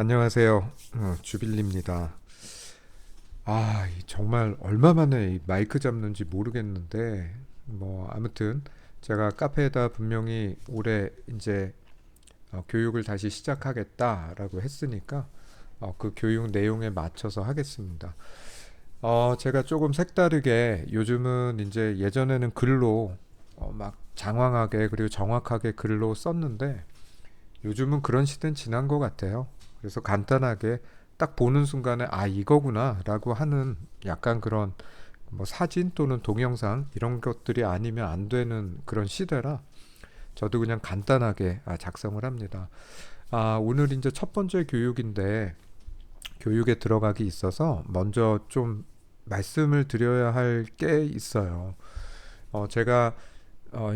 안녕하세요. 주빌리입니다. 정말 얼마 만에 이 마이크 잡는지 모르겠는데, 아무튼 제가 카페에다 분명히 올해 이제 교육을 다시 시작하겠다라고 했으니까 그 교육 내용에 맞춰서 하겠습니다. 제가 조금 색다르게 요즘은 이제 예전에는 글로 막 장황하게 그리고 정확하게 글로 썼는데 요즘은 그런 시대는 지난 것 같아요. 그래서 간단하게 딱 보는 순간에 이거구나 라고 하는 약간 그런 사진 또는 동영상 이런 것들이 아니면 안 되는 그런 시대라 저도 그냥 간단하게 작성을 합니다. 오늘 이제 첫 번째 교육인데 교육에 들어가기 있어서 먼저 좀 말씀을 드려야 할 게 있어요. 제가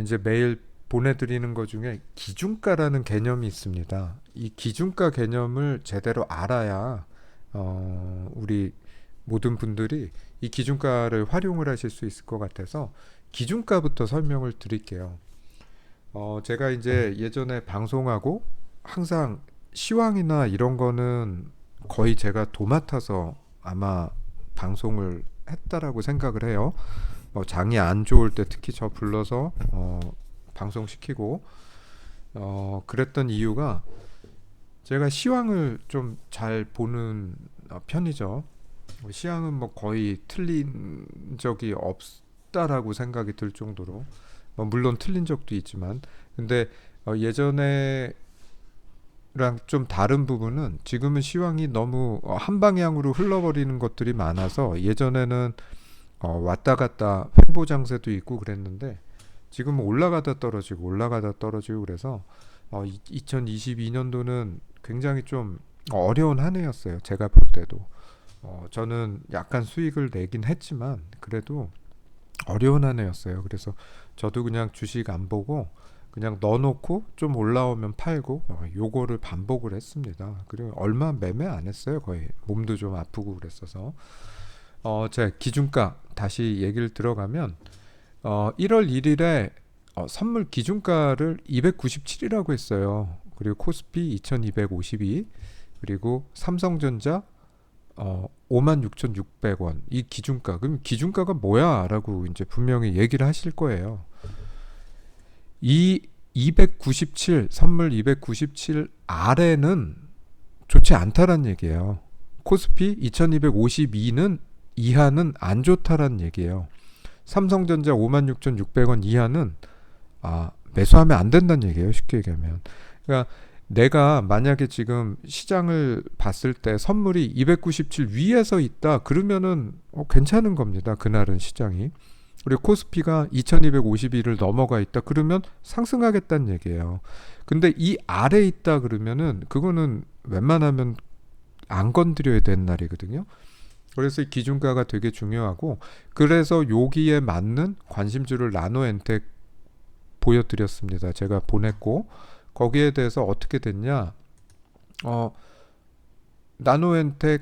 이제 매일 보내드리는 것 중에 기준가라는 개념이 있습니다. 이 기준가 개념을 제대로 알아야 우리 모든 분들이 이 기준가를 활용을 하실 수 있을 것 같아서 기준가부터 설명을 드릴게요. 제가 이제 예전에 방송하고 항상 시황이나 이런 거는 거의 제가 도맡아서 아마 방송을 했다라고 생각을 해요. 장이 안 좋을 때 특히 저 불러서 방송시키고 그랬던 이유가 제가 시황을 좀 잘 보는 편이죠. 시황은 거의 틀린 적이 없다라고 생각이 들 정도로 물론 틀린 적도 있지만 근데 예전에랑 좀 다른 부분은 지금은 시황이 너무 한 방향으로 흘러버리는 것들이 많아서 예전에는 왔다 갔다 횡보 장세도 있고 그랬는데 지금은 올라가다 떨어지고 올라가다 떨어지고 그래서 2022년도는 굉장히 좀 어려운 한 해였어요. 제가 볼 때도 저는 약간 수익을 내긴 했지만 그래도 어려운 한 해였어요. 그래서 저도 그냥 주식 안 보고 그냥 넣어놓고 좀 올라오면 팔고 요거를 반복을 했습니다. 그리고 얼마 매매 안 했어요. 거의 몸도 좀 아프고 그랬어서 제 기준가 다시 얘기를 들어가면 1월 1일에 선물 기준가를 297이라고 했어요. 그리고 코스피 2252 그리고 삼성전자 56,600원 이 기준가. 그럼 기준가가 뭐야? 라고 이제 분명히 얘기를 하실 거예요. 이 297 선물 297 아래는 좋지 않다란 얘기예요. 코스피 2252는 이하는 안 좋다란 얘기예요. 삼성전자 56,600원 이하는 매수하면 안 된다는 얘기예요. 쉽게 얘기하면. 그러니까 내가 만약에 지금 시장을 봤을 때 선물이 297 위에서 있다 그러면은 괜찮은 겁니다. 그날은 시장이. 그리고 코스피가 2252를 넘어가 있다 그러면 상승하겠다는 얘기예요. 근데 이 아래 있다 그러면은 그거는 웬만하면 안 건드려야 되는 날이거든요. 그래서 이 기준가가 되게 중요하고 그래서 여기에 맞는 관심주를 나노엔텍 보여드렸습니다. 제가 보냈고 거기에 대해서 어떻게 됐냐? 나노엔텍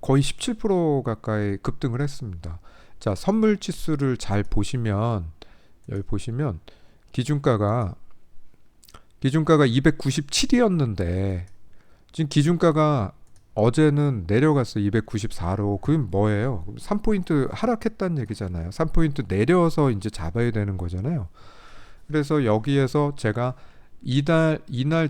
거의 17% 가까이 급등을 했습니다. 자, 선물 지수를 잘 보시면 여기 보시면 기준가가 297이었는데 지금 기준가가 어제는 내려갔어 294로. 그건 뭐예요? 3포인트 하락했다는 얘기잖아요. 3포인트 내려서 이제 잡아야 되는 거잖아요. 그래서 여기에서 제가 이날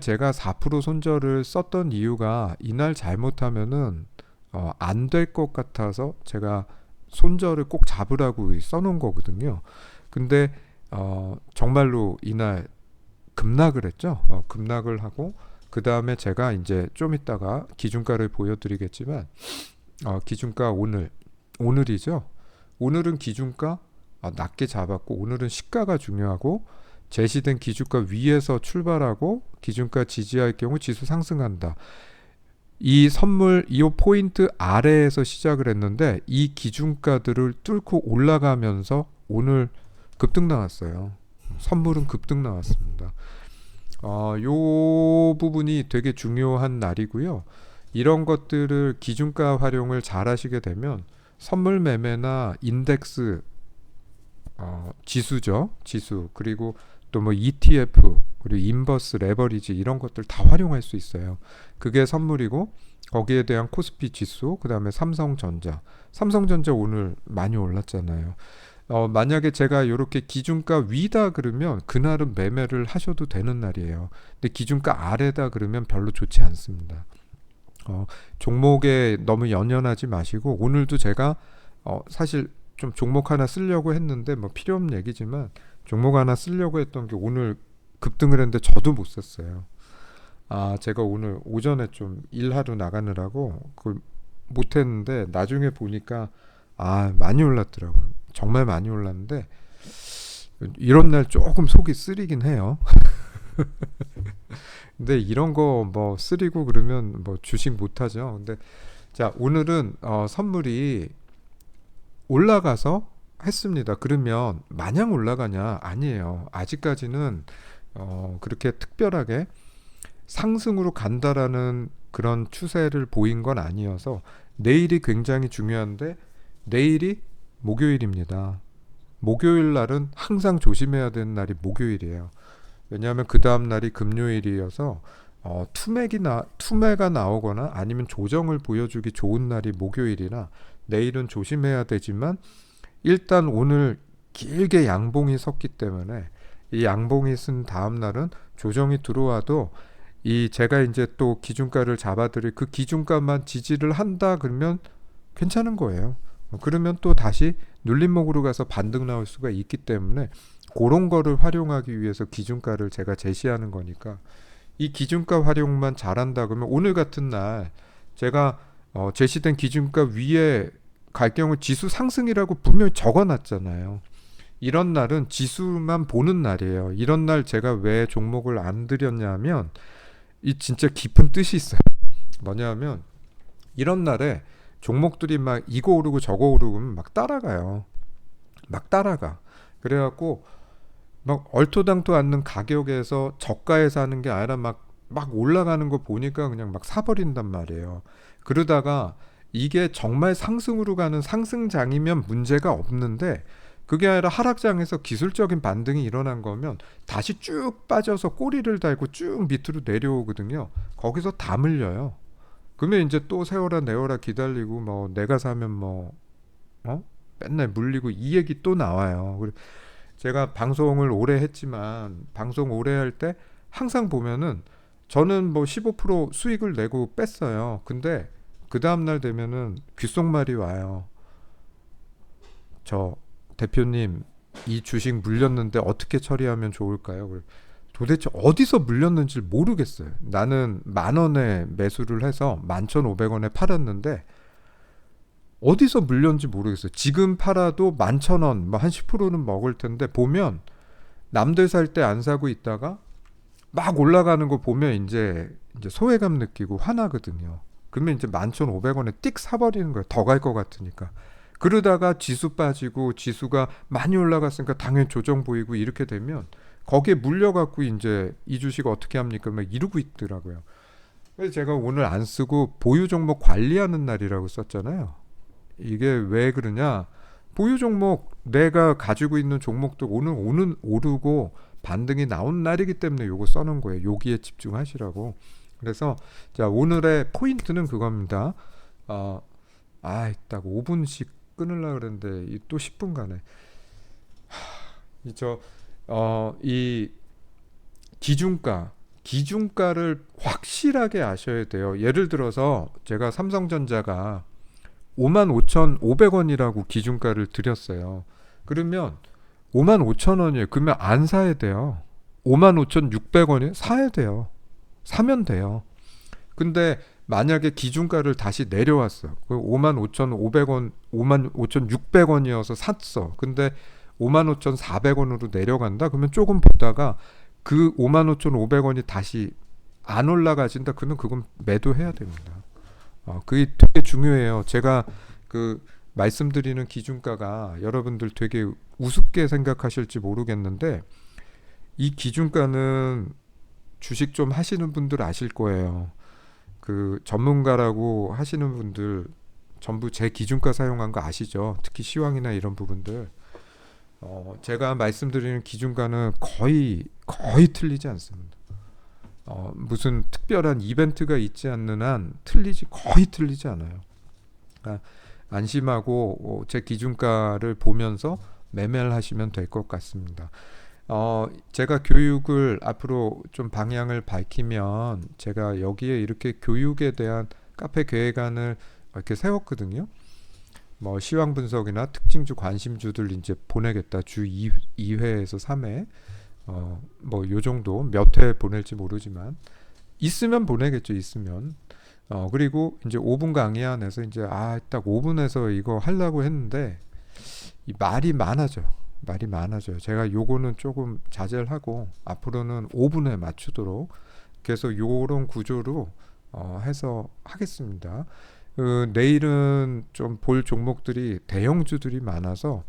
제가 4% 손절을 썼던 이유가 이날 잘못하면은 안 될 것 같아서 제가 손절을 꼭 잡으라고 써놓은 거거든요. 근데 정말로 이날 급락을 했죠. 급락을 하고 그 다음에 제가 이제 좀 이따가 기준가를 보여드리겠지만 기준가 오늘이죠. 오늘은 기준가 낮게 잡았고 오늘은 시가가 중요하고 제시된 기준가 위에서 출발하고 기준가 지지할 경우 지수 상승한다. 이 선물 이 포인트 아래에서 시작을 했는데 이 기준가들을 뚫고 올라가면서 오늘 급등 나왔어요. 선물은 급등 나왔습니다. 요 부분이 되게 중요한 날이고요. 이런 것들을 기준가 활용을 잘 하시게 되면 선물 매매나 인덱스 지수죠. 지수 그리고 또 ETF 그리고 인버스, 레버리지 이런 것들 다 활용할 수 있어요. 그게 선물이고 거기에 대한 코스피 지수, 그 다음에 삼성전자 오늘 많이 올랐잖아요. 만약에 제가 이렇게 기준가 위다 그러면 그날은 매매를 하셔도 되는 날이에요. 근데 기준가 아래다 그러면 별로 좋지 않습니다. 종목에 너무 연연하지 마시고, 오늘도 제가 사실 좀 종목 하나 쓰려고 했는데 뭐 필요 없는 얘기지만 종목 하나 쓰려고 했던 게 오늘 급등을 했는데 저도 못 샀어요. 제가 오늘 오전에 좀 일하러 나가느라고 그걸 못 했는데 나중에 보니까 많이 올랐더라고요. 정말 많이 올랐는데 이런 날 조금 속이 쓰리긴 해요. 근데 이런 거 뭐 쓰리고 그러면 뭐 주식 못 하죠. 근데 자, 오늘은 선물이 올라가서 했습니다. 그러면 마냥 올라가냐? 아니에요. 아직까지는 그렇게 특별하게 상승으로 간다라는 그런 추세를 보인 건 아니어서 내일이 굉장히 중요한데, 내일이 목요일입니다. 목요일 날은 항상 조심해야 되는 날이 목요일이에요. 왜냐하면 그 다음 날이 금요일이어서 투매가 나오거나 아니면 조정을 보여주기 좋은 날이 목요일이라 내일은 조심해야 되지만, 일단 오늘 길게 양봉이 섰기 때문에 이 양봉이 쓴 다음 날은 조정이 들어와도 제가 이제 또 기준가를 잡아드릴 그 기준가만 지지를 한다 그러면 괜찮은 거예요. 그러면 또 다시 눌림목으로 가서 반등 나올 수가 있기 때문에 그런 거를 활용하기 위해서 기준가를 제가 제시하는 거니까, 이 기준가 활용만 잘한다 그러면 오늘 같은 날 제가 제시된 기준가 위에 갈 경우 지수 상승이라고 분명히 적어놨잖아요. 이런 날은 지수만 보는 날이에요. 이런 날 제가 왜 종목을 안 드렸냐면 이 진짜 깊은 뜻이 있어요. 뭐냐면 이런 날에 종목들이 막 이거 오르고 저거 오르고 막 따라가요. 막 따라가. 그래갖고 막 얼토당토 않는 가격에서 저가에 사는 게 아니라 막 올라가는 거 보니까 그냥 막 사버린단 말이에요. 그러다가 이게 정말 상승으로 가는 상승장이면 문제가 없는데, 그게 아니라 하락장에서 기술적인 반등이 일어난 거면 다시 쭉 빠져서 꼬리를 달고 쭉 밑으로 내려오거든요. 거기서 다 물려요. 그러면 이제 또 세워라 내워라 기다리고 뭐 내가 사면 뭐 맨날 물리고 이 얘기 또 나와요. 제가 방송을 오래 했지만 방송 오래 할 때 항상 보면은 저는 뭐 15% 수익을 내고 뺐어요. 근데 그 다음날 되면은 귓속말이 와요. 저 대표님, 이 주식 물렸는데 어떻게 처리하면 좋을까요? 도대체 어디서 물렸는지 모르겠어요. 나는 10,000원에 매수를 해서 11,500원에 팔았는데 어디서 물렸는지 모르겠어요. 지금 팔아도 11,000원, 뭐 한 10%는 먹을 텐데, 보면 남들 살 때 안 사고 있다가 막 올라가는 거 보면 이제 소외감 느끼고 화나거든요. 그러면 이제 11,500원에 띡 사버리는 거예요. 더 갈 것 같으니까. 그러다가 지수 빠지고 지수가 많이 올라갔으니까 당연히 조정 보이고 이렇게 되면 거기에 물려갖고 이제 이 주식 어떻게 합니까? 막 이러고 있더라고요. 그래서 제가 오늘 안 쓰고 보유 종목 관리하는 날이라고 썼잖아요. 이게 왜 그러냐? 보유 종목, 내가 가지고 있는 종목도 오늘 오르고 반등이 나온 날이기 때문에 요거 써놓은 거예요. 여기에 집중하시라고. 그래서 자, 오늘의 포인트는 그겁니다. 딱 5분씩 끊으려고 그랬는데 또 10분 가네. 이 기준가를 확실하게 아셔야 돼요. 예를 들어서 제가 삼성전자가 55,500원이라고 기준가를 드렸어요. 그러면 55,000원이에요. 그러면 안 사야 돼요. 55,600원이에요. 사야 돼요. 사면 돼요. 근데 만약에 기준가를 다시 내려왔어. 55,500원, 55,600원이어서 샀어. 근데 55,400원으로 내려간다. 그러면 조금 보다가 그 55,500원이 다시 안 올라가진다. 그건 매도해야 됩니다. 그게 되게 중요해요. 제가 말씀드리는 기준가가 여러분들 되게 우습게 생각하실지 모르겠는데, 이 기준가는 주식 좀 하시는 분들 아실 거예요. 전문가라고 하시는 분들 전부 제 기준가 사용한 거 아시죠? 특히 시황이나 이런 부분들. 제가 말씀드리는 기준과는 거의 틀리지 않습니다. 무슨 특별한 이벤트가 있지 않는 한 거의 틀리지 않아요. 그러니까 안심하고 제 기준가를 보면서 매매를 하시면 될 것 같습니다. 제가 교육을 앞으로 좀 방향을 밝히면 제가 여기에 이렇게 교육에 대한 카페 계획안을 이렇게 세웠거든요. 뭐 시황 분석이나 특징주 관심주들 이제 보내겠다. 주 2회에서 3회. 뭐 요 정도 몇 회 보낼지 모르지만 있으면 보내겠죠. 있으면. 그리고 이제 5분 강의 안에서 이제 딱 5분에서 이거 하려고 했는데 이 말이 많아져요. 제가 요거는 조금 자제를 하고 앞으로는 5분에 맞추도록 그래서 요런 구조로 해서 하겠습니다. 내일은 좀 볼 종목들이 대형주들이 많아서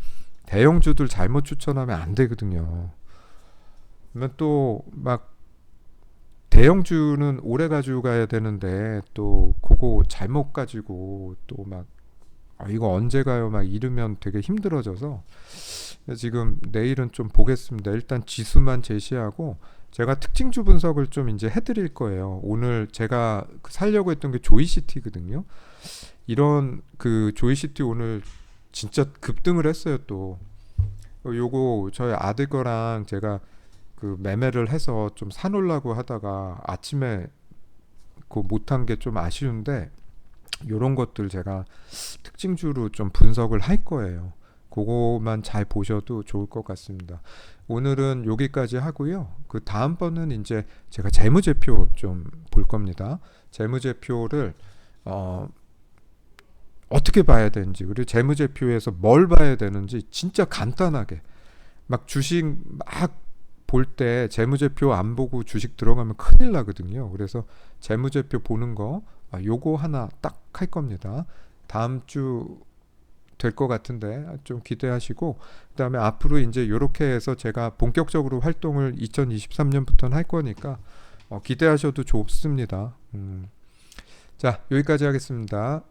대형주들 잘못 추천하면 안 되거든요. 그러면 또 막 대형주는 오래 가지고 가야 되는데 또 그거 잘못 가지고 또 막 이거 언제 가요 막 이러면 되게 힘들어져서 지금 내일은 좀 보겠습니다. 일단 지수만 제시하고 제가 특징주 분석을 좀 이제 해드릴 거예요. 오늘 제가 살려고 했던 게 조이시티거든요. 이런 그 조이시티 오늘 진짜 급등을 했어요. 또 요거 저희 아들 거랑 제가 그 매매를 해서 좀 사놓으려고 하다가 아침에 그 못한 게 좀 아쉬운데 요런 것들 제가 특징주로 좀 분석을 할 거예요. 그거만 잘 보셔도 좋을 것 같습니다. 오늘은 여기까지 하고요. 그 다음번은 이제 제가 재무제표 좀 볼 겁니다. 재무제표를 어떻게 봐야 되는지 그리고 재무제표에서 뭘 봐야 되는지 진짜 간단하게 막 주식 막 볼 때 재무제표 안 보고 주식 들어가면 큰일 나거든요. 그래서 재무제표 보는 거 요거 하나 딱 할 겁니다. 다음 주 될 것 같은데 좀 기대하시고 그다음에 앞으로 이제 요렇게 해서 제가 본격적으로 활동을 2023년부터는 할 거니까 기대하셔도 좋습니다. 자, 여기까지 하겠습니다.